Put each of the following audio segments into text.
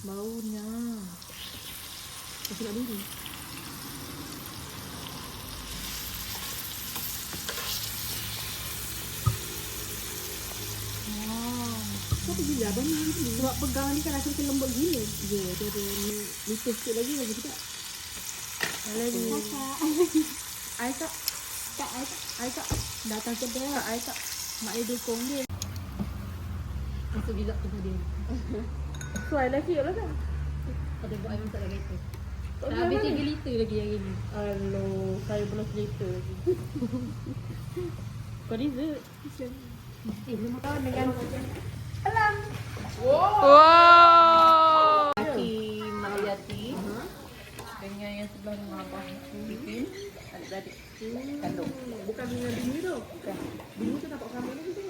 Baunya. Kita nak dulu. Kau pergi lah abang ni. Sebab pegang ni kan rasa macam lembut gila. Ya, dia ada nipis sikit lagi kita. Lagi. Air tak? Tak, air tak. Datang kedai, air tak. Mak dia dukung dia. Masuk gila tu dia. So, air lagi lah kan? Ada buat air masak lagi tu. Dah habis 3 liter lagi yang ini. Aduh, saya belum seliter lagi. Kau dessert. Belum makan dengan Wow. Yati, Mak Yati. Dengan yang sebelah rumah abang bikin adik-adik kandung. Bukan dengan bini tu. Bukan. Bini tu nampak kamera ni tu.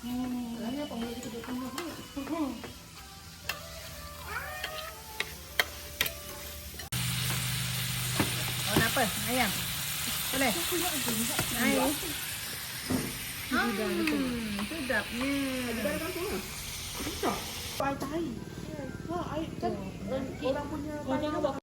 Kerana apa boleh duduk tengah tu? Oh, nak apa? Ayam? Boleh? Air. Sedapnya. Air tahi. Ha, air kan orang punya.